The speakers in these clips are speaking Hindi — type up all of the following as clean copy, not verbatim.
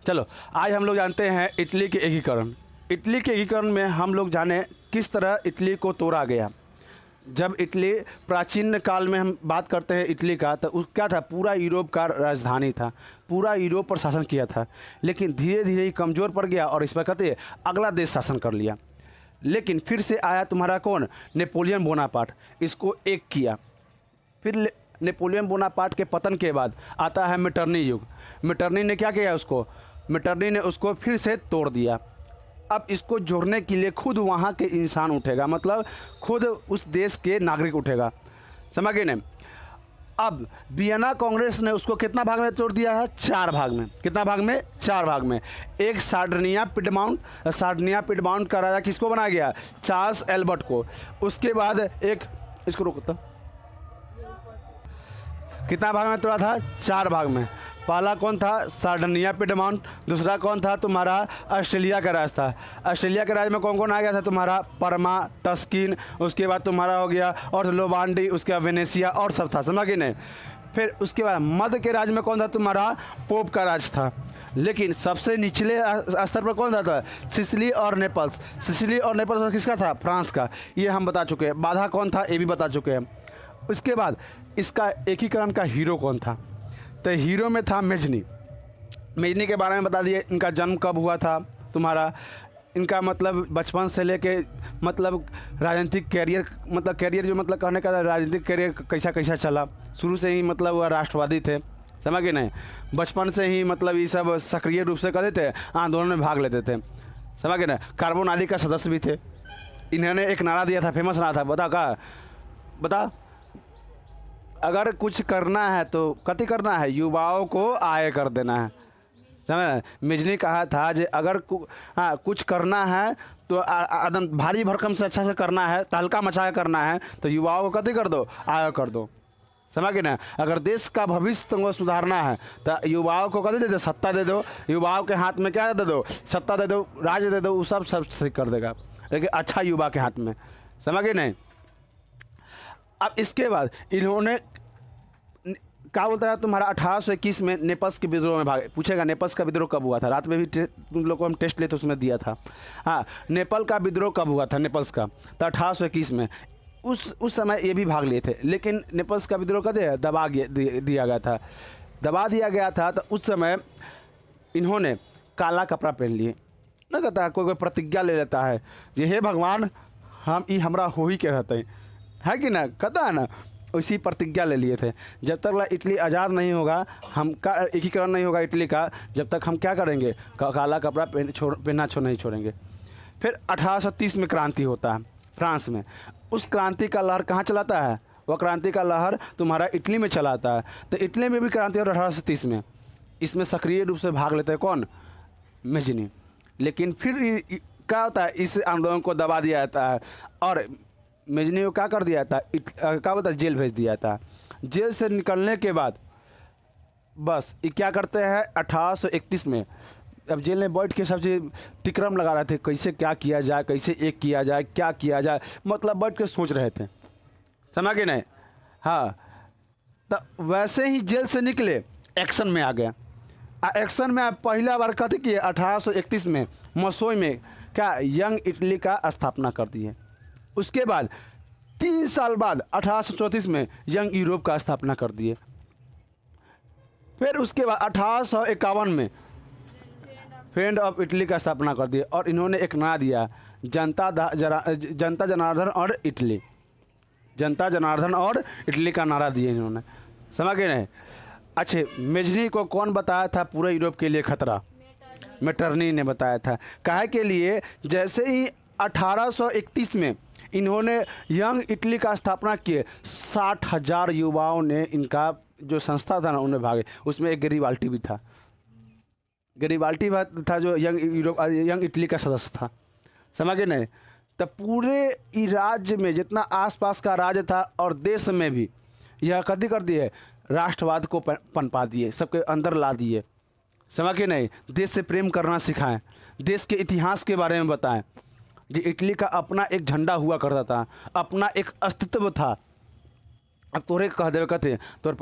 चलो आज हम लोग जानते हैं इटली के एकीकरण। इटली के एकीकरण में हम लोग जाने किस तरह इटली को तोड़ा गया। जब इटली प्राचीन काल में हम बात करते हैं इटली का, तो उस क्या था, पूरा यूरोप का राजधानी था, पूरा यूरोप पर शासन किया था। लेकिन धीरे धीरे ही कमज़ोर पड़ गया और इस पर कहते अगला देश शासन कर लिया। लेकिन फिर से आया तुम्हारा कौन, नेपोलियन बोनापार्ट, इसको एक किया। फिर नेपोलियन बोनापार्ट के पतन के बाद आता है मेटरनी युग। मेटरनी ने क्या किया, मेटरनी ने उसको फिर से तोड़ दिया। अब इसको जोड़ने के लिए खुद वहाँ के इंसान उठेगा, मतलब खुद उस देश के नागरिक उठेगा, समझ गए नहीं। अब वियना कांग्रेस ने उसको कितना भाग में तोड़ दिया है, 4 भाग में। कितना भाग में, 4 भाग में। एक सार्डिनिया पिडमाउंट का राजा किसको बनाया गया, चार्ल्स एल्बर्ट को। उसके बाद एक, इसको रोकता, कितना भाग में तोड़ा था, 4 भाग में। पहला कौन था, सार्डिनिया पिडमाउंट। दूसरा कौन था, तुम्हारा ऑस्ट्रेलिया का राज था। ऑस्ट्रेलिया के राज में कौन कौन आ गया था, तुम्हारा परमा, टस्किन, उसके बाद तुम्हारा हो गया और लोबांडी, उसके बाद वेनेसिया और सब था, समझ गए नहीं। फिर उसके बाद मध्य के राज में कौन था, तुम्हारा पोप का राज था। लेकिन सबसे निचले स्तर पर कौन था, सिसिली और नेपल्स। सिसिली और नेपल्स किसका था, फ्रांस का। ये हम बता चुके हैं। बाधा कौन था, ये भी बता चुके हैं। उसके बाद इसका एकीकरण का हीरो कौन था, तो हीरो में था मेजनी। मेजनी के बारे में बता दिए, इनका जन्म कब हुआ था तुम्हारा, इनका मतलब बचपन से लेके मतलब राजनीतिक कैरियर, मतलब कैरियर जो मतलब कहने का राजनीतिक कैरियर कैसा कैसा चला। शुरू से ही मतलब वह राष्ट्रवादी थे, समझ गए नहीं। बचपन से ही मतलब ये सब सक्रिय रूप से करते थे, आंदोलन में भाग लेते थे, समझ गए ना। कार्बन आदि का सदस्य भी थे। इन्होंने एक नारा दिया था, फेमस नारा था, बता अगर कुछ करना है तो कति करना है, युवाओं को आय कर देना है, समझ। मेजनी कहा था जे अगर कुछ करना है तो एकदम भारी भरकम से अच्छा से करना है, तहलका मचा करना है, तो युवाओं को कति कर दो, आय कर दो, समझ गए ना। अगर देश का भविष्य तुमको सुधारना है तो युवाओं को कति दे दो, सत्ता दे दो। युवाओं के हाथ में क्या दे दो, सत्ता दे दो, राज्य दे दो, वो सब सही कर देगा, लेकिन अच्छा युवा के हाथ में, समझ गए नहीं। अब इसके बाद इन्होंने क्या बोलता है तुम्हारा 1821 में नेपल्स के विद्रोह में भागे। पूछेगा नेपल्स का विद्रोह कब हुआ था, रात में भी तुम लोग को हम टेस्ट लिए तो उसमें दिया था। हाँ, नेपाल का विद्रोह कब हुआ था, नेपल्स का, तो 1821 में। उस समय ये भी भाग लिए थे, लेकिन नेपल्स का विद्रोह का दिया गया था, दबा दिया गया था। तो उस समय इन्होंने काला कपड़ा पहन लिए ना, कहता है कोई प्रतिज्ञा ले लेता है जे हे भगवान हम ई हमरा हो ही के रहते है कि ना, कहता है ना, उसी प्रतिज्ञा ले लिए थे। जब तक इटली आज़ाद नहीं होगा, हम का एकीकरण नहीं होगा इटली का, जब तक हम क्या करेंगे, काला कपड़ा पहनना नहीं छोड़ेंगे। फिर 1830 में क्रांति होता है फ्रांस में। उस क्रांति का लहर कहाँ चलाता है, वह क्रांति का लहर तुम्हारा इटली में चलाता है। तो इटली में भी क्रांति और 1830 में इसमें सक्रिय रूप से भाग लेते हैं कौन, मेजनी। लेकिन फिर क्या होता है, इस आंदोलन को दबा दिया जाता है और मेजनी को क्या कर दिया था, क्या बोलता है, जेल भेज दिया था। जेल से निकलने के बाद बस ये क्या करते हैं, 1831 में अब जेल में बैठ के सब चीज़ तिक्रम लगा रहे थे, कैसे क्या किया जाए, कैसे एक किया जाए, क्या किया जाए, मतलब बैठ के सोच रहे थे, समझ गए नहीं। हाँ, तो वैसे ही जेल से निकले, एक्शन में आ गया। एक्शन में पहला बार कथी किए, 1831 में मसोई में क्या यंग इटली का स्थापना कर दिए। उसके बाद 3 साल बाद 1834 में यंग यूरोप का स्थापना कर दिए। फिर उसके बाद 1851 में फ्रेंड ऑफ इटली का स्थापना कर दिए और इन्होंने एक नारा दिया, जनता जनार्दन और इटली, जनता जनार्दन और इटली का नारा दिए इन्होंने, समझ गए नहीं। अच्छे, मेजनी को कौन बताया था पूरे यूरोप के लिए खतरा, मेटरनी ने बताया था। काहे के लिए, जैसे ही 1831 में इन्होंने यंग इटली का स्थापना किए, 60,000 युवाओं ने इनका जो संस्था था ना उन्हें भागे। उसमें एक गरीबाल्टी भी था, गरीबाल्टी था जो यंग इटली का सदस्य था, समझ गए नहीं। तो पूरे राज्य में जितना आसपास का राज्य था और देश में भी यह कदी कर दिए, राष्ट्रवाद को पनपा दिए, सबके अंदर ला दिए, समझ गए नहीं। देश से प्रेम करना सिखाएं, देश के इतिहास के बारे में बताएं। जी, इटली का अपना एक झंडा हुआ करता था, अपना एक अस्तित्व था। अब तोरे कह देवे कहते तोर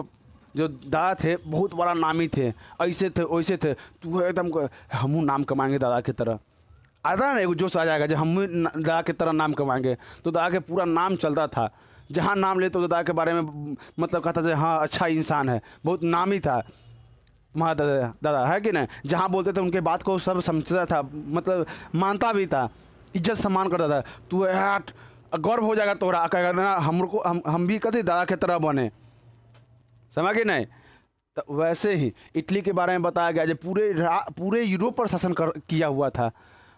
जो दादा थे बहुत बड़ा नामी थे, ऐसे थे वैसे थे, तू एकदम हमू नाम कमाएंगे दादा की तरह। आता ना एगो जोश आ जाएगा जब हम दादा की तरह नाम कमाएंगे। तो दादा के पूरा नाम चलता था, जहाँ नाम लेते तो दादा के बारे में मतलब कहता था हाँ अच्छा इंसान है, बहुत नामी था हमारा दादा। दादा है कि नहीं, जहाँ बोलते थे उनके बात को सब समझता था, मतलब मानता भी था, इज्जत सम्मान करता था। तू यार गर्व हो जाएगा तोरा, कहेगा ना हमको हम भी कभी दादा की तरह बने, समझ कि नहीं। तो वैसे ही इटली के बारे में बताया गया जो पूरे यूरोप पर शासन किया हुआ था।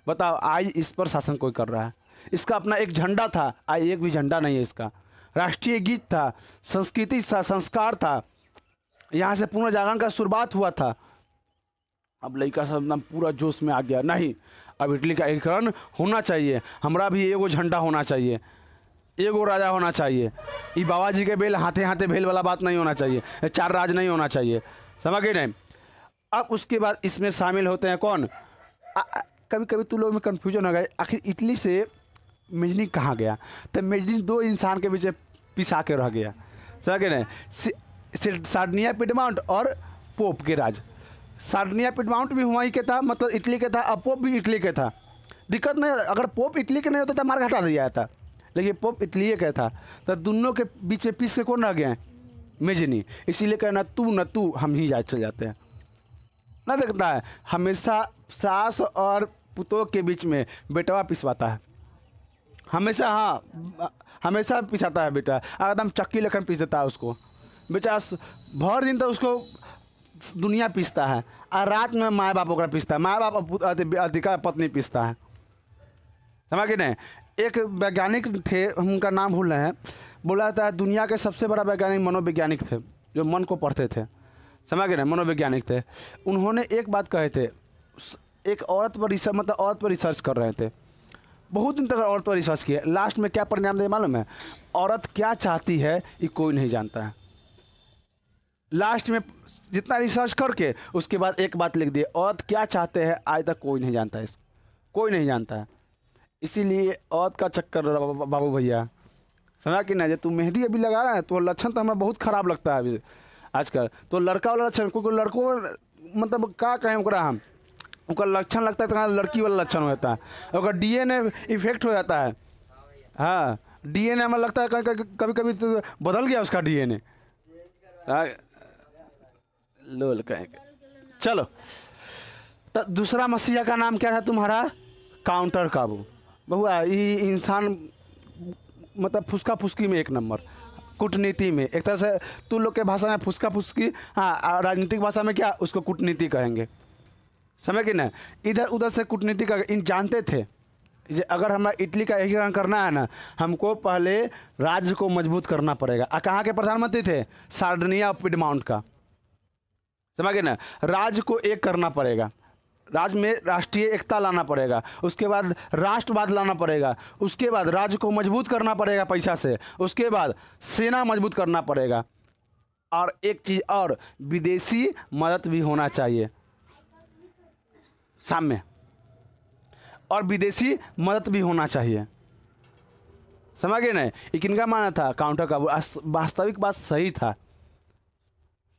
बताओ आज इस पर शासन कोई कर रहा है। इसका अपना एक झंडा था, आज एक भी झंडा नहीं है इसका। राष्ट्रीय गीत था, संस्कृति था, संस्कार था, यहाँ से पुनर्जागरण का शुरुआत हुआ था। अब लड़का सब एकदम पूरा जोश में आ गया, नहीं अब इटली का एकीकरण होना चाहिए, हमारा भी एगो झंडा होना चाहिए, एगो राजा होना चाहिए। ये बाबा जी के बेल हाथे हाथे भेल वाला बात नहीं होना चाहिए, चार राज नहीं होना चाहिए, समझ गए नहीं। अब उसके बाद इसमें शामिल होते हैं कौन, कभी कभी तू लोग में कन्फ्यूजन हो गया आखिर इटली से मेजनी कहाँ गया। तो मेजनी दो इंसान के बीच पिसा के रह गया, समझ गए नहीं। सार्डिनिया पिडमाउंट और पोप के राज। सार्डिनिया पिडमाउंट भी हुआ ही के था, मतलब इटली के था, और पोप भी इटली के था। दिक्कत नहीं, अगर पोप इटली के नहीं होता तो मार हटा दिया जाता, लेकिन पोप इटली का था। तो दोनों के बीच में पीस के कौन रह गए, मेजनी। इसीलिए कहना तू न तू हम ही जा चल जाते हैं ना। देखता है हमेशा सास और पुतों के बीच में बेटवा पिसवाता है हमेशा, हाँ हमेशा पिसाता है बेटा, एकदम चक्की लेकर पीस देता है उसको। बेटा भर दिन तो उसको दुनिया पीसता है, और रात में माँ बाप ओकरा पीसता है, माँ बाप अधिका पत्नी पीसता है, समझ गए नहीं। एक वैज्ञानिक थे, हम उनका नाम भूल रहे हैं, बोला था दुनिया के सबसे बड़ा वैज्ञानिक मनोवैज्ञानिक थे, जो मन को पढ़ते थे, समझ गए नहीं, मनोवैज्ञानिक थे। उन्होंने एक बात कहे थे, एक औरत पर रिसर्च, मतलब औरत पर रिसर्च कर रहे थे, बहुत दिन तक औरत पर रिसर्च किया, लास्ट में क्या परिणाम दे मालूम है, औरत क्या चाहती है ये कोई नहीं जानता है। लास्ट में जितना रिसर्च करके उसके बाद एक बात लिख दिए, औरत क्या चाहते हैं आज तक कोई नहीं जानता है, कोई नहीं जानता है। इसीलिए औरत का चक्कर बाबू भैया, समझा कि नहीं। तू मेहंदी अभी लगा रहा है तो लक्षण तो हमें बहुत खराब लगता है अभी आजकल। तो लड़का वाला लक्षण, क्योंकि लड़कों मतलब क्या कहें ओकरा, हम उनका लक्षण लगता है तो लड़की वाला लक्षण हो जाता है, और डीएनए इफेक्ट हो जाता है। हाँ डीएनए हमें लगता है कभी कभी तो बदल गया उसका डीएनए, लोल कहेंगे। चलो, तो दूसरा मसीहा का नाम क्या था तुम्हारा, काउंटर काबू। बहुआ ये इंसान मतलब फुसका फुसकी में एक नंबर, कूटनीति में एक तरह से तू लोग के भाषा में फुसका फुसकी, हाँ राजनीतिक भाषा में क्या उसको कूटनीति कहेंगे, समझ कि ना। इधर उधर से कूटनीति का इन जानते थे जे अगर हमारा इटली का एकीकरण करना है ना, हमको पहले राज्य को मजबूत करना पड़ेगा। कहाँ के प्रधानमंत्री थे, सार्डिनिया पिडमाउंट का, समझ गए ना। राज्य को एक करना पड़ेगा, राज्य में राष्ट्रीय एकता लाना पड़ेगा, उसके बाद राष्ट्रवाद लाना पड़ेगा, उसके बाद राज्य को मजबूत करना पड़ेगा पैसा से, उसके बाद सेना मजबूत करना पड़ेगा, और एक चीज़ और, विदेशी मदद भी होना चाहिए सामने, और विदेशी मदद भी होना चाहिए, समझ गए नहीं। ये किनका माना था, काउंटर का। वास्तविक बात सही था,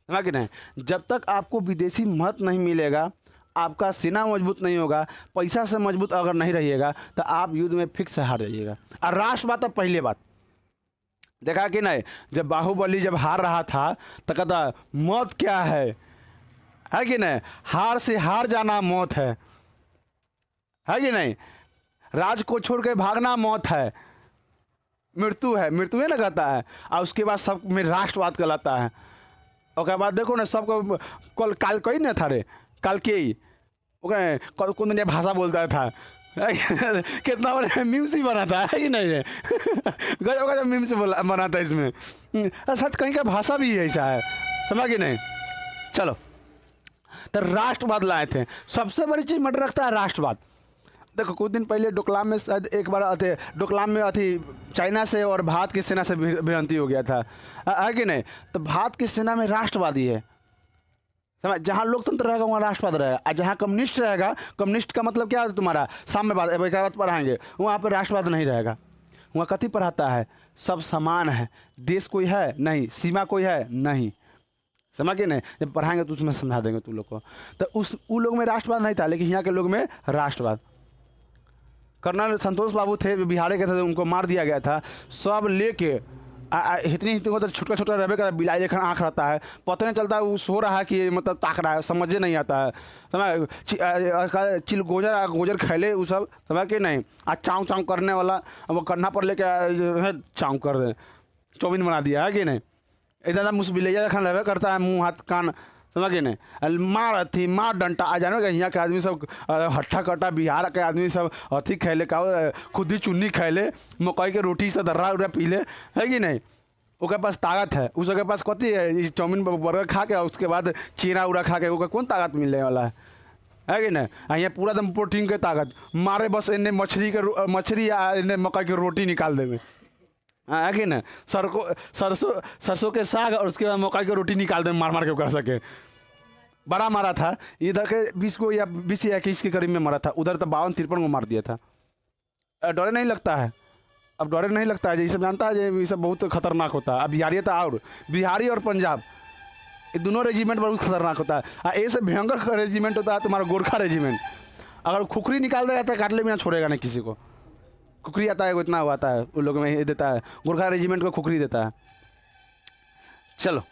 समझ गए नहीं। जब तक आपको विदेशी मदद नहीं मिलेगा, आपका सेना मजबूत नहीं होगा, पैसा से मजबूत अगर नहीं रहिएगा, तो आप युद्ध में फिक्स हार जाइएगा। और राष्ट्रवाद, तो पहले बात देखा कि नहीं, जब बाहुबली जब हार रहा था तो कहता मौत क्या है कि नहीं, हार से हार जाना मौत है कि नहीं, राज को छोड़ के भागना मौत है, मृत्यु है, मृत्यु ना कहता है। और उसके बाद सब में राष्ट्रवाद कहलाता है। और बाद देखो ना सबको कल काल कही ना था रे, काल के ही कौन दुनिया भाषा बोलता था कितना बड़ा मीम्स ही बना था, है कि नहीं है गजब गजब मीम्स बना था इसमें। सच कहीं का भाषा भी ऐसा है, समझ कि नहीं। चलो, तो राष्ट्रवाद लाए थे, सबसे बड़ी चीज़ मटर रखता है राष्ट्रवाद। देखो कुछ दिन पहले डोकलाम में शायद एक बार डोकलाम में चाइना से और भारत की सेना से भिड़ंती हो गया था, है कि नहीं। तो भारत की सेना में राष्ट्रवादी है, समझ, जहाँ लोकतंत्र रहेगा वहाँ राष्ट्रवाद रहेगा, और जहाँ कम्युनिस्ट रहेगा, कम्युनिस्ट का मतलब क्या है तुम्हारा, सामने बात एक बात पढ़ाएंगे, वहाँ पर राष्ट्रवाद नहीं रहेगा। वहाँ कथी पढ़ाता है, सब समान है, देश कोई है नहीं, सीमा कोई है नहीं, समझ के नहीं, जब पढ़ाएंगे तो उसमें समझा देंगे तू लोग को। तो उन लोग में राष्ट्रवाद नहीं था, लेकिन यहाँ के लोग में राष्ट्रवाद। कर्नल संतोष बाबू थे, बिहार के थे, उनको मार दिया गया था। सब लेके इतनी को तो छोटा छोटा रहे का बिलाई लेखन आँख रहता है, पता नहीं चलता वो सो रहा है कि मतलब ताक रहा है, समझे नहीं आता है। समझ चिल गोजर गोजर खैले वो सब, समझ के नहीं। आज चाँव चाँव करने वाला वो कन्ना पर लेके चाँव कर दे, चौमिन बना दिया है कि नहीं। इतना मुस्बिलैया लेखन रहे करता है, मुँह हाथ कान, समझ के नहीं। मार थी मार डंटा आ जाने का, यहाँ के आदमी सब हट्ठा कट्टा, बिहार के आदमी सब अथी खैले का खुद ही चुन्नी खैले, मकई के रोटी से दर्रा उर्रा पी ले, है कि नहीं। उसके पास ताकत है, उसके पास कथी है, चाउमीन बर्गर खा के उसके बाद चीरा उड़ा खा के ओकर कौन ताकत मिलने वाला है कि नहीं। यहाँ पूरा एकदम प्रोटीन के ताकत मारे, बस इन्हें मछली या इन्हें मकई की रोटी निकाल देवे, है कि ना। सरसों के साग और उसके बाद मकई की रोटी निकाल दे, मार मार के कर सके। बड़ा मारा था इधर के 20 को या 20 या 21 के करीब में मारा था, उधर तो 52-53 को मार दिया था। डरे नहीं लगता है, अब डरे नहीं लगता है, ये सब जानता है ये सब बहुत खतरनाक होता है। अब बिहारी था, और बिहारी और पंजाब ये दोनों रेजिमेंट बहुत खतरनाक होता है। ऐसे भयंकर रेजिमेंट होता है तुम्हारा गोरखा रेजिमेंट। अगर खुखरी निकाल दिया जाता है, काट ले बिना छोड़ेगा नहीं किसी को। खुखरी आता है, इतना हुआ आता है उन लोगों में देता है, गोरखा रेजिमेंट को खुखरी देता है। चलो,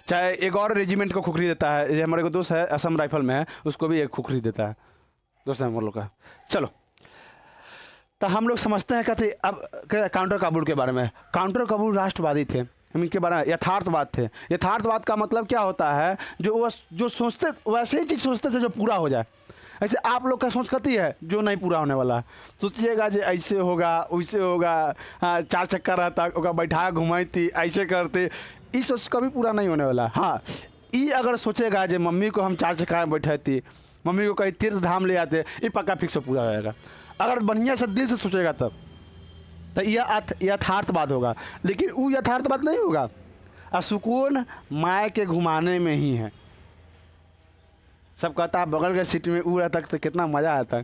चाहे एक और रेजिमेंट को खुखरी देता है, ये हमारे को दोस्त है असम राइफल में है, उसको भी एक खुखरी देता है, दोस्त है हम लोग का। चलो, तो हम लोग समझते हैं कहते अब काउंटर काबुल के बारे में। काउंटर काबुल राष्ट्रवादी थे, हम इनके बारे में यथार्थवाद थे। यथार्थवाद का मतलब क्या होता है, जो सोचते वैसे ही चीज़ सोचते थे जो पूरा हो जाए। ऐसे आप लोग का सोच कती है जो नहीं पूरा होने वाला, सोचिएगा जो ऐसे होगा वैसे होगा, हाँ 4 चक्का रहता ओका बैठा घुमाई थी ऐसे करते, इस सोच कभी पूरा नहीं होने वाला। हाँ, ये अगर सोचेगा जो मम्मी को हम 4 चक्का में बैठे थी, मम्मी को कहीं तीर्थ धाम ले आते, ये पक्का फिक्स पूरा हो जाएगा। अगर बढ़िया से दिल से सोचेगा तब तो यह यथार्थवाद होगा। लेकिन वो यथार्थवाद नहीं होगा। सुकून माए के घुमाने में ही है। सब कहता है बगल के सीट में वो रहता तो कितना मज़ा आता।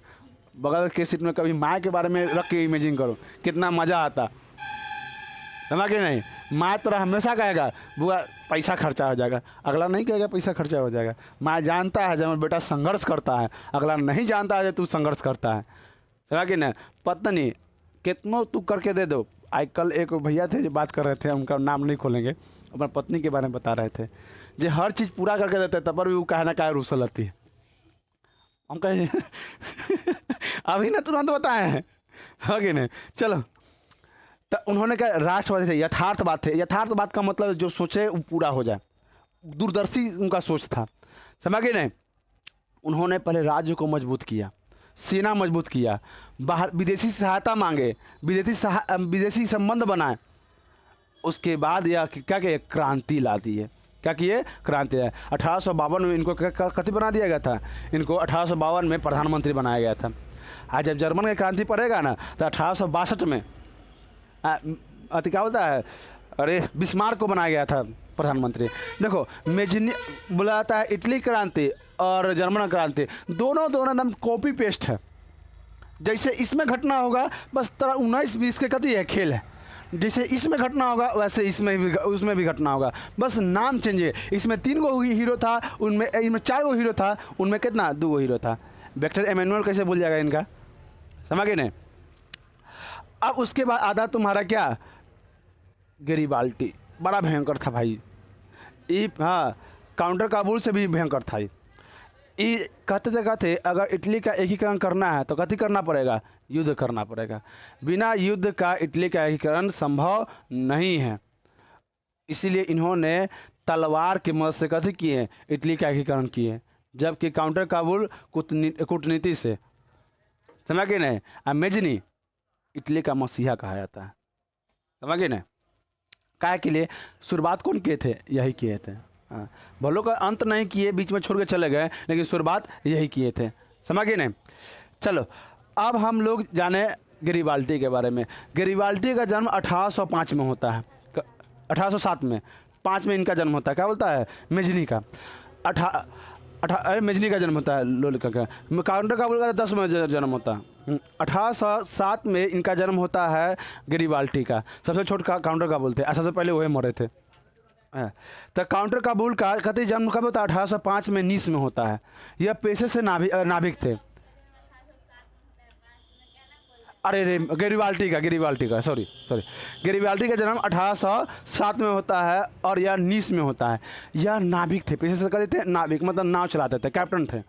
बगल के सीट में कभी माँ के बारे में रख के इमेजिन करो, कितना मज़ा आता। समझ के नहीं, माँ तो हमेशा कहेगा बुआ पैसा खर्चा हो जाएगा, अगला नहीं कहेगा पैसा खर्चा हो जाएगा। माँ जानता है जब बेटा संघर्ष करता है, अगला नहीं जानता है तू संघर्ष करता है। समझ के नहीं, पत्नी कितनों तू करके दे दो। आज कल एक भैया थे जो बात कर रहे थे, उनका नाम नहीं खोलेंगे, अपनी पत्नी के बारे में बता रहे थे, जो हर चीज़ पूरा करके देते तब पर भी वो कहे ना कहे रूसल रहती है। हम कहे अभी ना तुरंत बताए हैं, है कि नहीं। चलो, तो उन्होंने कहा राष्ट्रवादी थे, यथार्थवाद थे। यथार्थवाद का मतलब जो सोचे वो पूरा हो जाए, दूरदर्शी उनका सोच था। समझ गए नहीं। उन्होंने पहले राज्य को मजबूत किया, सेना मजबूत किया, बाहर विदेशी सहायता मांगे, विदेशी संबंध बनाए। उसके बाद यह क्या किए, क्रांति ला दी है। क्या किए, क्रांति है। 1852 में इनको कथी बना दिया गया था, इनको 1852 में प्रधानमंत्री बनाया गया था। आज जब जर्मन की क्रांति पड़ेगा ना तो 1862 में अति क्या होता है, अरे बिस्मार्क को बनाया गया था प्रधानमंत्री। देखो मेजिनी बोला जाता है, इटली क्रांति और जर्मन क्रांति दोनों एकदम कॉपी पेस्ट है। जैसे इसमें घटना होगा बस तरह 19-20 के कथी है खेल है, जैसे इसमें घटना होगा वैसे इसमें भी उसमें भी घटना होगा, बस नाम चेंज है। इसमें 3 गो हीरो था, उनमें 4 गो हीरो था, उनमें कितना 2 गो हीरो था। विक्टर एमेनुअल कैसे भूल जाएगा इनका, समझ गए नहीं। अब उसके बाद आधा तुम्हारा क्या, गरिबाल्टी, बड़ा भयंकर था भाई ये। हाँ, काउंटर काबुल से भी भयंकर था ये। कहते अगर इटली का एकीकरण करना है तो कथी करना पड़ेगा, युद्ध करना पड़ेगा। बिना युद्ध का इटली का एकीकरण संभव नहीं है। इसीलिए इन्होंने तलवार की मदद से कथी किए, इटली का एकीकरण किए, जबकि काउंटर काबुल कूटनीति से। समझ गए नहीं। मेजनी इटली का मसीहा कहा जाता है, समझ गए नहीं। काय के लिए शुरुआत कौन किए थे, यही किए थे। हाँ, भलों का अंत नहीं किए, बीच में छोड़ के चले गए, लेकिन शुरुआत यही किए थे। समझ गए नहीं। चलो, अब हम लोग जाने गरिबाल्टी के बारे में। गरिबाल्टी का जन्म 1805 में होता है, 1807 में, 5 में इनका जन्म होता है। क्या बोलता है, मेजनी का मेजनी का जन्म होता है, लोलिका का। काउंटर काबुल का 10 में जन्म होता है। 1807 में इनका जन्म होता है गरिबाल्टी का। सबसे छोटा काउंटर काबुल थे, सबसे पहले वही मरे थे। है। तो काउंटर काबूल का कतई जन्म कब होता है? 1805 में नीस में होता है। यह पेशे से नाभिक थे। अरे रे, गिरिबाल्टी का सॉरी सॉरी, गिरिबाल्टी का जन्म 1807 में होता है और यह नीस में होता है। यह नाविक थे, पेशे से कहते थे नाविक, मतलब नाव चलाते थे, कैप्टन थे,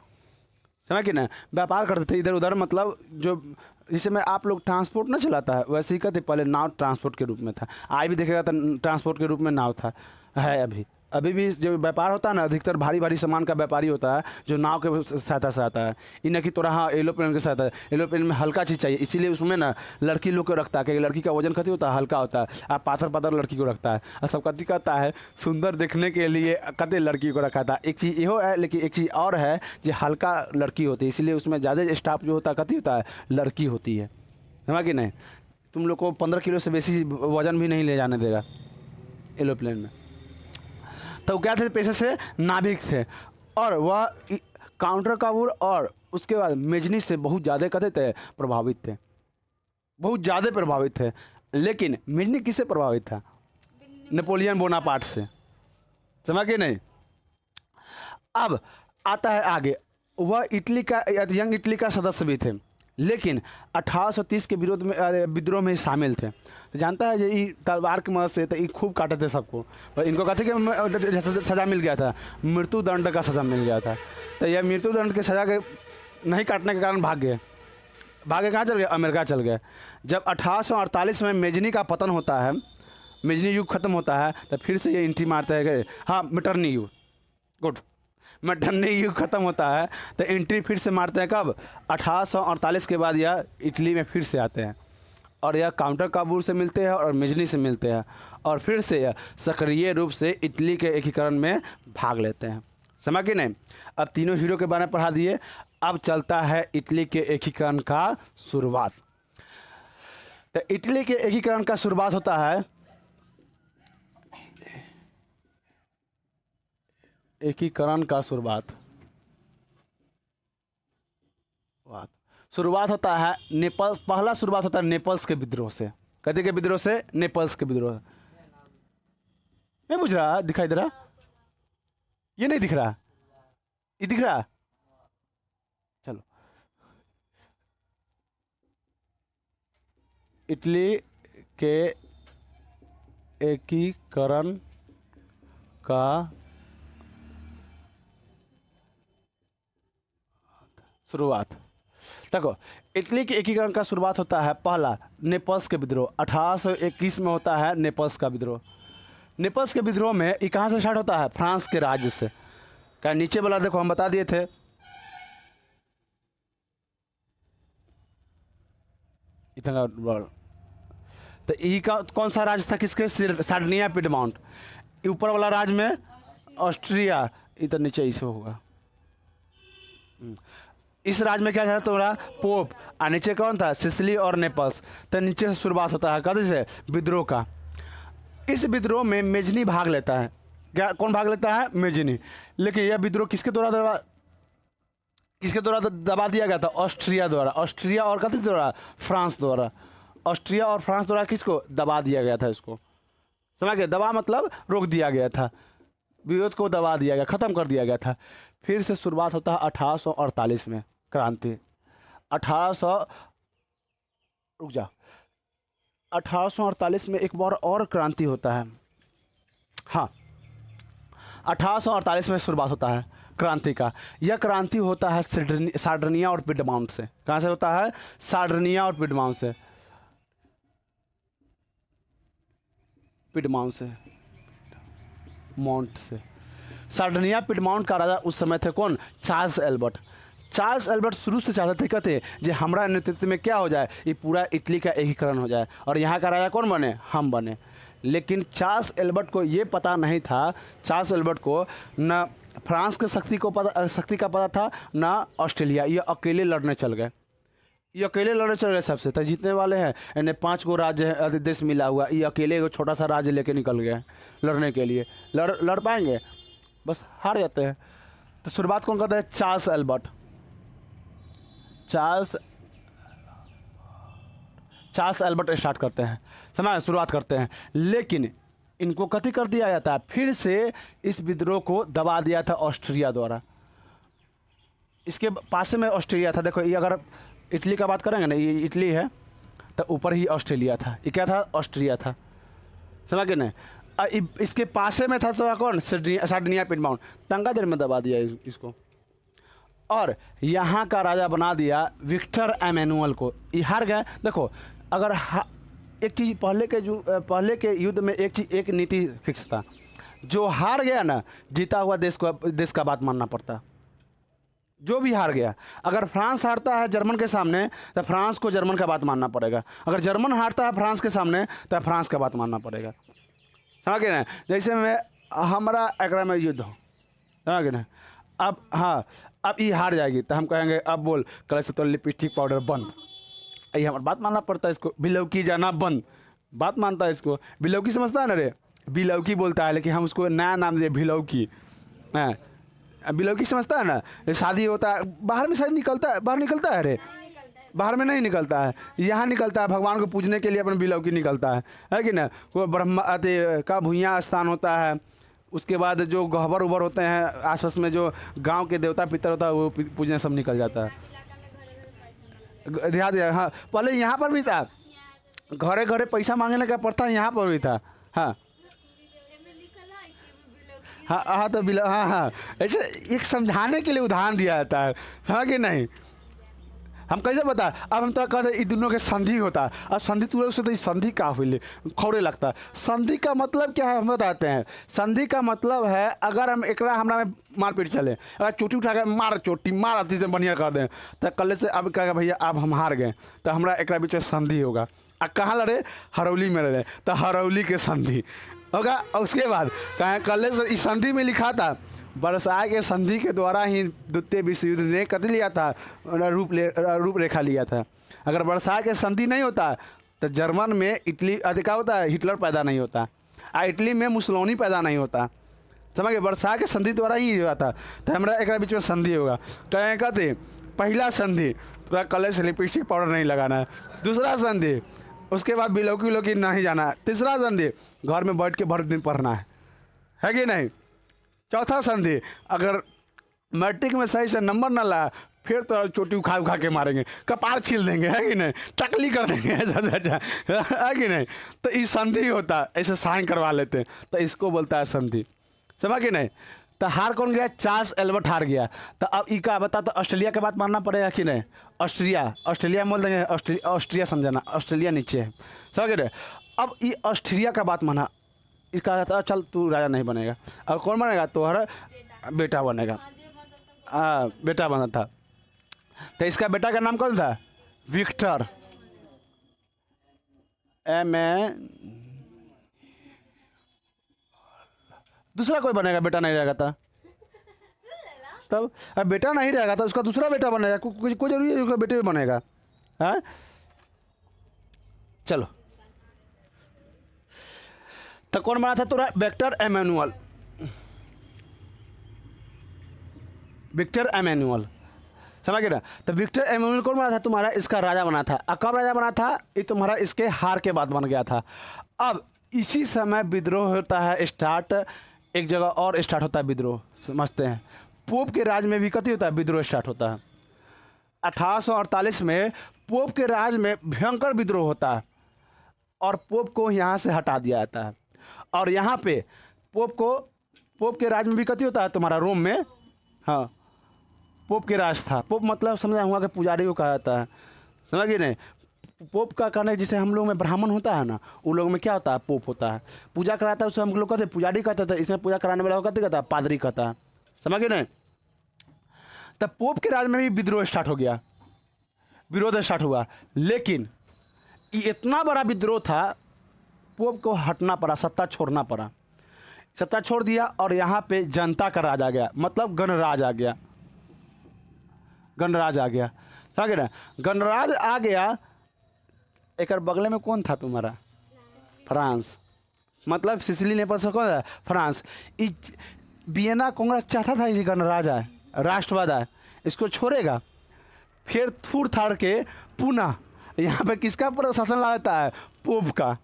समझ कि ना, व्यापार करते थे इधर उधर, मतलब जो जिसे में आप लोग ट्रांसपोर्ट ना चलाता है वैसे ही कहते, पहले नाव ट्रांसपोर्ट के रूप में था, आज भी देखेगा तो ट्रांसपोर्ट के रूप में नाव था, है अभी भी जो व्यापार होता है ना, अधिकतर भारी भारी सामान का व्यापारी होता है जो नाव के सहायता से आता है। इन की थोड़ा हाँ एरोप्लेन के सहायता, एरोप्लेन में हल्का चीज़ चाहिए, इसीलिए उसमें ना लड़की लोग को रखता है, क्योंकि लड़की का वजन कति होता है, हल्का होता है, आप पाथर पाथर लड़की को रखता है, और सब कति कहता है सुंदर देखने के लिए कति लड़की को रखा था। एक चीज़ यो है, लेकिन एक चीज़ और है जो हल्का लड़की होती है, इसीलिए उसमें ज़्यादा स्टाफ जो होता है कति होता है, लड़की होती है, समझा कि नहीं। तुम लोग को 15 किलो से बेसी वजन भी नहीं ले जाने देगा एरोप्लेन में। तो क्या थे? पेशे से नाविक थे, और वह काउंटर काबूल और उसके बाद मेजनी से बहुत ज़्यादा कहते थे प्रभावित थे, बहुत ज़्यादा प्रभावित थे। लेकिन मेजनी किससे प्रभावित था? नेपोलियन बोनापार्ट से, समझ के नहीं। अब आता है आगे, वह इटली का यंग इटली का सदस्य भी थे, लेकिन 1830 के विद्रोह में शामिल थे। तो जानता है ये तलवार की मदद से तो ये खूब काटे थे सबको, और इनको कहते कि सज़ा मिल गया था, मृत्यु दंड का सज़ा मिल गया था। तो यह मृत्यु दंड की सज़ा के नहीं काटने के कारण भागे कहाँ चल गए? अमेरिका चल गए। जब 1848 में मेजनी का पतन होता है, मेजनी युग खत्म होता है, तो फिर से ये एंट्री मारते हैं कि हाँ मिटरनी युग, गुड, मेटरनी युग खत्म होता है तो एंट्री फिर से मारते हैं कब? 1848 के बाद यह इटली में फिर से आते हैं, और यह काउंटर काबूल से मिलते हैं और मेजनी से मिलते हैं, और फिर से यह सक्रिय रूप से इटली के एकीकरण में भाग लेते हैं, समझ कि नहीं। अब तीनों हीरो के बारे में पढ़ा दिए, अब चलता है इटली के एकीकरण का शुरुआत। तो इटली के एकीकरण का शुरुआत होता है, एकीकरण का शुरुआत होता है नेपल्स, पहला शुरुआत होता है नेपल्स के विद्रोह से। कहते के विद्रोह से? नेपल्स के विद्रोह। नहीं बुझ रहा? दिखाई दे रहा? ये नहीं दिख रहा? ये दिख रहा? चलो, इटली के एकीकरण का शुरुआत। देखो, इटली के एकीकरण का शुरुआत होता है पहला नेपल्स के विद्रोह, 1821 में होता है नेपल्स का विद्रोह। नेपल्स के विद्रोह में ये कहाँ से स्टार्ट होता है? फ्रांस के राज्य से। क्या नीचे वाला देखो हम बता दिए थे, इतना तो ई का कौन सा राज्य था किसके? Sardinia Piedmont. ऊपर वाला राज्य में ऑस्ट्रिया, इधर नीचे इसे होगा। इस राज्य में क्या था? तुम्हारा पोप, और नीचे कौन था? सिसिली और नेपल्स। तो नीचे से शुरुआत होता है कहाँ से? विद्रोह का। इस विद्रोह में मेजनी भाग लेता है। क्या कौन भाग लेता है? मेजनी। लेकिन यह विद्रोह किसके द्वारा दबा दिया गया था? ऑस्ट्रिया द्वारा। ऑस्ट्रिया और किसके द्वारा? फ्रांस द्वारा। ऑस्ट्रिया और फ्रांस द्वारा किसको दबा दिया गया था? इसको समझ गए? दबा मतलब रोक दिया गया था, विरोध को दबा दिया गया, ख़त्म कर दिया गया था। फिर से शुरुआत होता है 1848 में क्रांति। 1848 में एक बार और क्रांति होता है। हाँ, 1848 में शुरुआत होता है क्रांति का। यह क्रांति होता है सार्डिनिया और पिडमाउंट से। कहाँ से होता है? सार्डिनिया और पिडमाउंट से। माउंट से। सार्डिनिया पिडमाउंट का राजा उस समय थे कौन? Charles Albert. चार्ल्स एल्बर्ट शुरू से चाहते थे, कहते जो हमारा नेतृत्व में क्या हो जाए, ये पूरा इटली का एकीकरण हो जाए और यहाँ का राजा कौन बने? हम बने। लेकिन चार्ल्स एल्बर्ट को ये पता नहीं था, चार्ल्स एल्बर्ट को न फ्रांस के शक्ति का पता था, न ऑस्ट्रेलिया। ये अकेले लड़ने चल गए, सबसे। तो जीतने वाले हैं, इन्हें 5 गो राज्य देश मिला हुआ, ये अकेले एक छोटा सा राज्य लेके निकल गए लड़ने के लिए। लड़ पाएंगे? बस हार जाते हैं। तो शुरुआत कौन करता है? Charles Albert. Charles Albert start करते हैं, शुरुआत करते हैं। लेकिन इनको कथी कर दिया जाता है, फिर से इस विद्रोह को दबा दिया था ऑस्ट्रिया द्वारा। इसके पास में ऑस्ट्रेलिया था, देखो ये अगर इटली का बात करेंगे ना, ये इटली है तो ऊपर ही ऑस्ट्रेलिया था, ये क्या था, ऑस्ट्रिया था, समझ गए ना। इसके पासे में था तो कौन, सार्डिनिया पिडमाउंट, तंगा देर में दबा दिया इसको, और यहाँ का राजा बना दिया विक्टर एमेनुअल को। ये हार गए। देखो अगर एक चीज़ पहले के युद्ध में एक नीति फिक्स था, जो हार गया ना, जीता हुआ देश का बात मानना पड़ता। जो भी हार गया, अगर फ्रांस हारता है जर्मन के सामने तो फ्रांस को जर्मन का बात मानना पड़ेगा, अगर जर्मन हारता है फ्रांस के सामने तो फ्रांस का बात मानना पड़ेगा, समझ गए ना। जैसे में हमारा एकरा में युद्ध हो, समझ गए ना। अब हाँ, अब ये हार जाएगी तो हम कहेंगे अब बोल, कल से तो लिपस्टिक पाउडर बंद, ये हमारा बात मानना पड़ता है इसको। बिलौकी जाना बंद, बात मानता है इसको। बिलौकी समझता है ना रे, बिलौकी बोलता है, लेकिन हम उसको नया नाम दिए भिलौकी। हाँ, बिलौकी समझता है ना। शादी होता है बाहर में, शायद निकलता है, बाहर निकलता है रे, बाहर में नहीं निकलता है, यहाँ निकलता है। भगवान को पूजने के लिए अपन बिलौकी निकलता है कि ना। वो ब्रह्मा का भूया स्थान होता है, उसके बाद जो गहबर उबर होते हैं आसपास में, जो गांव के देवता पितर होता है, वो पूजने सब निकल जाता है। ध्यान दिया, हाँ पहले यहाँ पर भी था, घरे घरे पैसा मांगने का प्रथा यहाँ पर भी था। हाँ हाँ हाँ, तो हाँ हाँ, ऐसे एक समझाने के लिए उदाहरण दिया जाता है, समझ कि नहीं। हम कैसे बता, अब हम तो कहते हैं दोनों के संधि होता है। अब संधि तुरंत से तो संधि का हुई खौरे लगता है। संधि का मतलब क्या है हम बताते हैं। संधि का मतलब है अगर हम एक हमरा में मारपीट चले, अगर चोटी उठा कर मार, चोटी मार अति से बढ़िया कर दें, तो कल से अब कहेगा भैया अब हम हार गए, तो हमारा एक बीच में संधि होगा। अब कहाँ लड़े, हरौली में लड़े, तो हरौली के संधि होगा। और उसके बाद कहें कल से इस संधि में लिखा था, वर्साय के संधि के द्वारा ही द्वितीय विश्व युद्ध ने कर लिया था, रूपरेखा लिया था। अगर वर्साय के संधि नहीं होता तो जर्मन में इटली क्या होता है, हिटलर पैदा नहीं होता, और इटली में मुसोलिनी पैदा नहीं होता, समझ गए। वर्साय के संधि द्वारा ही हुआ था, तो हमारा एक बीच में संधि होगा। कहें कहते पहला संधि पूरा कलर से लिपस्टिक पाउडर नहीं लगाना है, दूसरा संधि उसके बाद बिलौकी उलौकी नहीं जाना है, तीसरा संधि घर में बैठ के भर दिन पढ़ना है कि नहीं, चौथा संधि अगर मैट्रिक में सही से नंबर ना लाया फिर तो चोटी उखा उखा के मारेंगे, कपार छील देंगे, है कि नहीं, टकली कर देंगे, ऐसा है कि नहीं। तो ये संधि होता है, ऐसे साइन करवा लेते हैं, तो इसको बोलता है संधि, समझ कि नहीं। तो हार कौन गया, चार्ल्स एल्बर्ट हार गया। तो अब ई का बता, तो ऑस्ट्रेलिया के बात मानना पड़ेगा कि नहीं। ऑस्ट्रेलिया बोल देंगे, ऑस्ट्रिया समझाना, ऑस्ट्रेलिया नीचे है, समझ गए। अब ये ऑस्ट्रिया का बात माना, इसका कहता चल तू राजा नहीं बनेगा, और कौन बनेगा, तुम्हारा बेटा बनेगा। बेटा बना था, तो इसका बेटा का नाम कौन था, विक्टर, दूसरा कोई बनेगा, बेटा नहीं रहेगा था तब। अब बेटा नहीं रहेगा तो उसका दूसरा बेटा बनेगा, कोई जरूरी है उसका बेटे भी बनेगा, है। चलो, तो कौन बना था तो विक्टर एमेनुअल, विक्टर एमेनुअल, समझ गए ना। तो विक्टर एमेनुअल कौन बना था तुम्हारा, इसका राजा बना था। कब राजा बना था, ये तुम्हारा इसके हार के बाद बन गया था। अब इसी समय विद्रोह होता है स्टार्ट, एक जगह और स्टार्ट होता है विद्रोह, समझते हैं। पोप के राज में भी कथी होता है, विद्रोह स्टार्ट होता है। 1848 में पोप के राज में भयंकर विद्रोह होता है, और पोप को यहाँ से हटा दिया जाता है। और यहाँ पे पोप के राज में भी कथी होता है तुम्हारा, रोम में, हाँ पोप के राज था। पोप मतलब समझा हुआ कि पुजारी को कहा जाता है, समझ गए नहीं। पोप का कहना है, जिसे हम लोग में ब्राह्मण होता है ना, उन लोगों में क्या होता है, पोप होता है। पूजा कराता है उसे हम लोग कहते हैं पुजारी कहते थे, इसमें पूजा कराने वाला कहते कहता है पादरी कहता है, समझ गए नहीं। तब पोप के राज में भी विद्रोह स्टार्ट हो गया, विरोध स्टार्ट हुआ। लेकिन ये इतना बड़ा विद्रोह था, पोप को हटना पड़ा, सत्ता छोड़ना पड़ा, सत्ता छोड़ दिया, और यहाँ पे जनता का राज आ गया, मतलब गणराज आ गया, गणराज आ गया, समझ गए ना। गणराज आ गया, एक बगले में कौन था तुम्हारा, फ्रांस, मतलब सिसिली नेपाल से कौन था, फ्रांस। वियना कांग्रेस चाहता था ये गणराज आए, राष्ट्रवाद आए, इसको छोड़ेगा। फिर थूर थाड़ के पुनः यहाँ पे किसका प्रशासन लाता है, पोप का।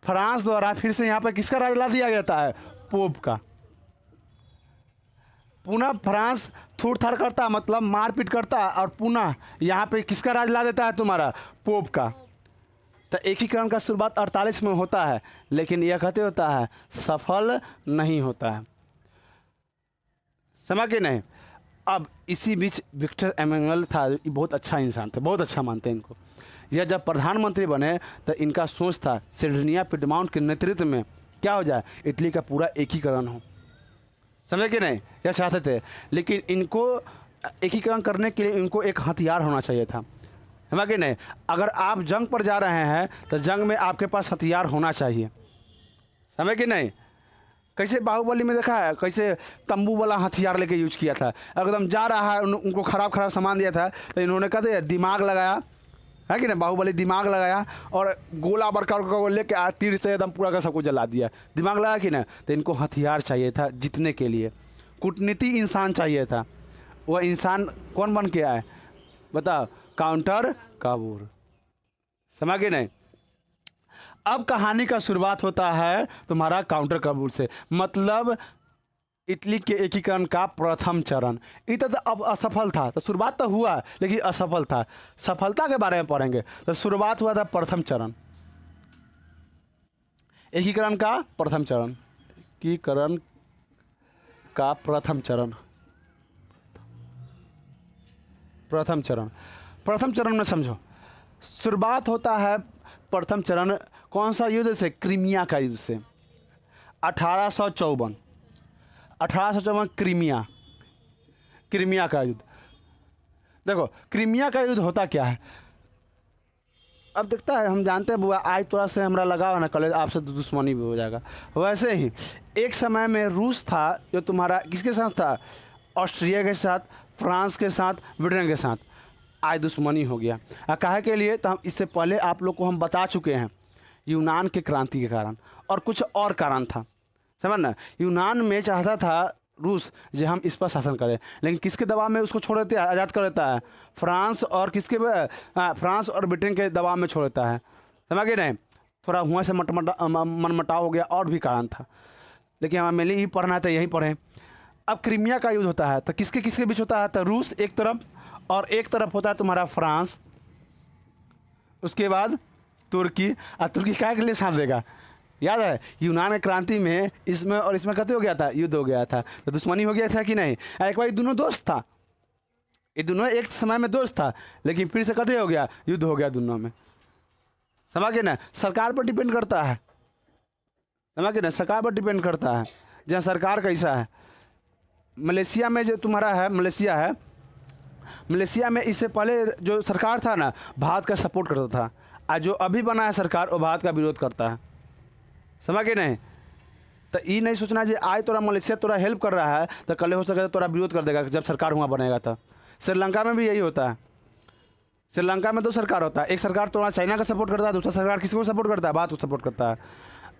फ्रांस द्वारा फिर से यहाँ पर किसका राज ला दिया जाता है? पोप का। पुनः फ्रांस थूड़ थाड़ करता है, मतलब मारपीट करता है, और पुनः यहाँ पे किसका राज ला देता है? तुम्हारा पोप का। तो एकीकरण का शुरुआत 48 में होता है, लेकिन यह कहते होता है सफल नहीं होता है। समझ के नहीं? अब इसी बीच विक्टर एमेनुअल था, ये बहुत अच्छा इंसान था, बहुत अच्छा मानते हैं इनको। यह जब प्रधानमंत्री बने तो इनका सोच था सिडनिया पिडमाउंट के नेतृत्व में क्या हो जाए? इटली का पूरा एकीकरण हो। समझे कि नहीं? यह चाहते थे, लेकिन इनको एकीकरण करने के लिए इनको एक हथियार होना चाहिए था। समझ कि नहीं? अगर आप जंग पर जा रहे हैं तो जंग में आपके पास हथियार होना चाहिए। समझे कि नहीं? कैसे बाहुबली में देखा है कैसे तंबू वाला हथियार लेके यूज किया था। एकदम जा रहा है, उनको खराब खराब सामान दिया था तो इन्होंने कहते दिमाग लगाया है कि नहीं? बाहुबली दिमाग लगाया और गोला बरकर को लेके तीर से एकदम पूरा का सबको जला दिया। दिमाग लगा कि ना? तो इनको हथियार चाहिए था जीतने के लिए, कूटनीति इंसान चाहिए था। वह इंसान कौन बन के आए बताओ? काउंटर काबूर। समझ गए नहीं? अब कहानी का शुरुआत होता है तुम्हारा काउंटर काबूर से, मतलब इटली के एकीकरण का प्रथम चरण। इतना तो अब असफल था, तो शुरुआत तो हुआ लेकिन असफल था। सफलता के बारे में पढ़ेंगे। तो शुरुआत हुआ था प्रथम चरण, एकीकरण का प्रथम चरण, एकीकरण का प्रथम चरण। प्रथम चरण, प्रथम चरण में समझो, शुरुआत होता है प्रथम चरण कौन सा युद्ध से? क्रीमिया का युद्ध से। 1854 क्रीमिया, क्रीमिया का युद्ध। देखो क्रीमिया का युद्ध होता क्या है? अब देखता है, हम जानते हैं बुआ आज थोड़ा से हमरा लगा ना, कल आपसे दुश्मनी भी हो जाएगा। वैसे ही एक समय में रूस था जो तुम्हारा किसके साथ था? ऑस्ट्रिया के साथ, फ्रांस के साथ, ब्रिटेन के साथ। आज दुश्मनी हो गया। काहे के लिए? तो हम इससे पहले आप लोग को हम बता चुके हैं, यूनान के क्रांति के कारण और कुछ और कारण था। समझ ना? यूनान में चाहता था रूस जो हम इस पर शासन करें, लेकिन किसके दबाव में उसको छोड़ देता है, आज़ाद कर देता है? फ्रांस और किसके फ्रांस और ब्रिटेन के दबाव में छोड़ देता है। समझ गए नहीं? थोड़ा हुआ से मनमटाव हो गया और भी कारण था, लेकिन हमें मेनली ही पढ़ना था, यही पढ़ें। अब क्रीमिया का युद्ध होता है तो किसके किसके बीच होता है? तो रूस एक तरफ और एक तरफ होता है तुम्हारा फ्रांस, उसके बाद तुर्की। और तुर्की क्या के लिए साथ देगा? याद है यूनान क्रांति में इसमें और इसमें कहते हो गया था, युद्ध हो गया था, तो दुश्मनी हो गया था कि नहीं? एक बार दोनों दोस्त था, ये दोनों एक समय में दोस्त था, लेकिन फिर से कहते हो गया, युद्ध हो गया दोनों में। समझ के ना? सरकार पर डिपेंड करता है। समझ के ना? सरकार पर डिपेंड करता है, जहाँ सरकार कैसा है। मलेशिया में जो तुम्हारा है, मलेशिया है, मलेशिया में इससे पहले जो सरकार था ना, भारत का सपोर्ट करता था, और जो अभी बना है सरकार वो भारत का विरोध करता है। समझ के नहीं? तो ये नहीं सोचना जी आज तोरा मलेशिया तोरा हेल्प कर रहा है तो कल हो सकता है तोरा विरोध कर देगा जब सरकार हुआ बनेगा। तो श्रीलंका में भी यही होता है। श्रीलंका में दो सरकार होता है, एक सरकार तोरा चाइना का सपोर्ट करता है, दूसरा सरकार किसको सपोर्ट करता है? भारत को सपोर्ट करता है।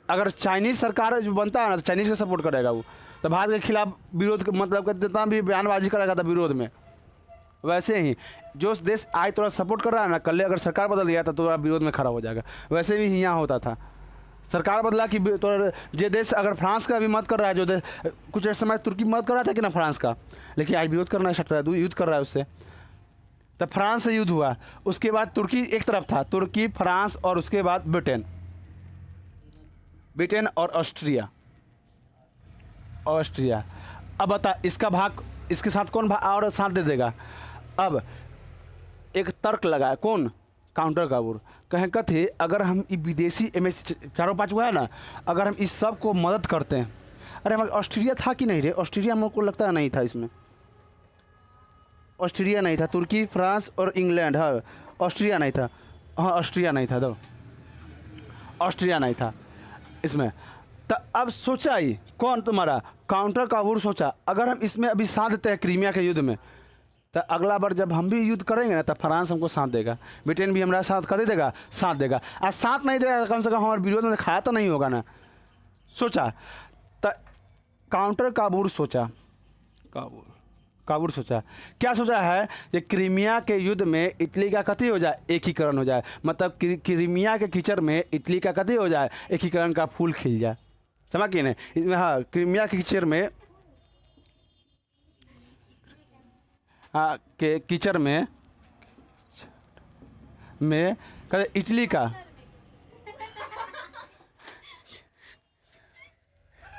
अगर चाइनीज़ सरकार जो बनता है ना तो चाइनीज़ का सपोर्ट करेगा वो, तो भारत के खिलाफ विरोध मतलब जितना भी बयानबाजी करेगा था विरोध में। वैसे ही जो देश आज तोरा सपोर्ट कर रहा है ना, कल अगर सरकार बदल दिया तो तोरा विरोध में खड़ा हो जाएगा। वैसे भी यहाँ होता था, सरकार बदला कि तो जो देश अगर फ्रांस का भी मत कर रहा है, जो देश कुछ समय तुर्की मत कर रहा था कि ना फ्रांस का, लेकिन आज विरोध करना स्टार्ट कर रहा है, युद्ध कर रहा है उससे। तो फ्रांस से युद्ध हुआ, उसके बाद तुर्की एक तरफ था, तुर्की, फ्रांस और उसके बाद ब्रिटेन, ब्रिटेन और ऑस्ट्रिया, ऑस्ट्रिया। अब बता इसका भाग इसके साथ कौन भाग और साथ दे देगा? अब एक तर्क लगा, कौन? काउंटर काबूर। कहें कथे अगर हम विदेशी चारों पाँच हुआ है ना, अगर हम इस सब को मदद करते हैं। अरे हमारा ऑस्ट्रेलिया था कि नहीं रे? ऑस्ट्रेलिया मेरे को लगता है नहीं था इसमें, ऑस्ट्रेलिया नहीं था। तुर्की, फ्रांस और इंग्लैंड, हाँ ऑस्ट्रिया नहीं था, हाँ ऑस्ट्रिया नहीं था, दो ऑस्ट्रिया नहीं था इसमें। तो अब सोचा ही कौन? तुम्हारा काउंटर काबूर सोचा अगर हम इसमें अभी साथ देते हैं क्रीमिया के युद्ध में, तो अगला बार जब हम भी युद्ध करेंगे ना तो फ्रांस हमको साथ देगा, ब्रिटेन भी हमारा साथ कर देगा, साथ देगा। और साथ नहीं देगा कम से कम हमारे विरोध में खाया तो नहीं होगा ना। सोचा तो काउंटर काबूर सोचा, काबुल सोचा, क्या सोचा है कि क्रीमिया के युद्ध में इटली का कथी हो जाए, एकीकरण हो जाए। मतलब क्रीमिया के कीचड़ में इटली का कथी हो जाए, एकीकरण का फूल खिल जाए। समझ कि नहीं, इसमें हाँ क्रीमिया के कीचड़ में, हाँ के कीचड़ में कहते इटली का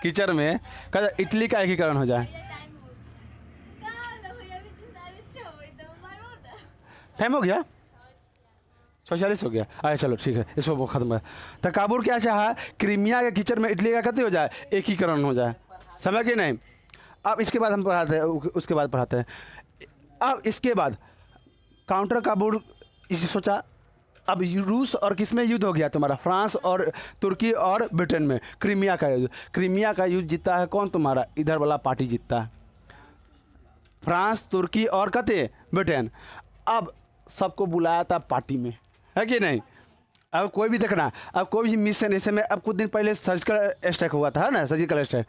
कीचड़ में कहते इटली का एकीकरण हो जाए। टाइम हो गया, 46 हो गया। अरे चलो ठीक है, इसको वो खत्म है। तो काबुल क्या चाहा, क्रीमिया के कीचड़ में इटली का कथी हो जाए, एकीकरण हो जाए। समझ कि नहीं। अब इसके बाद हम पढ़ाते हैं, उसके बाद पढ़ाते हैं। अब इसके बाद काउंटर काबुल इसे सोचा। अब रूस और किस में युद्ध हो गया तुम्हारा, फ्रांस और तुर्की और ब्रिटेन में क्रीमिया का युद्ध। क्रीमिया का युद्ध जीतता है कौन, तुम्हारा इधर वाला पार्टी जीतता है, फ्रांस, तुर्की और कते ब्रिटेन। अब सबको बुलाया था पार्टी में, है कि नहीं। अब कोई भी देखना, अब कोई भी मिशन ऐसे में, अब कुछ दिन पहले सर्जिकल स्ट्राइक हुआ था, है ना, सर्जिकल स्ट्राइक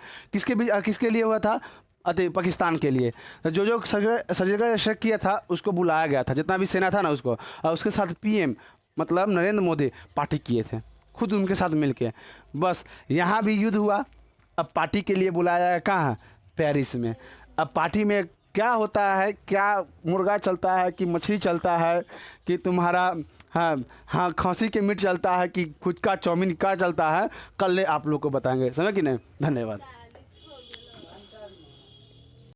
किसके लिए हुआ था, पाकिस्तान के लिए। तो जो सर्जिकल स्ट्राइक किया था उसको बुलाया गया था, जितना भी सेना था ना उसको, और उसके साथ पीएम मतलब नरेंद्र मोदी पार्टी किए थे खुद उनके साथ मिलके। बस यहाँ भी युद्ध हुआ। अब पार्टी के लिए बुलाया है कहाँ, पेरिस में। अब पार्टी में क्या होता है, क्या मुर्गा चलता है कि मछली चलता है कि तुम्हारा हाँ खांसी के मीट चलता है कि खुद का चाउमीन क्या चलता है, कल आप लोग को बताएंगे। समझ कि नहीं। धन्यवाद।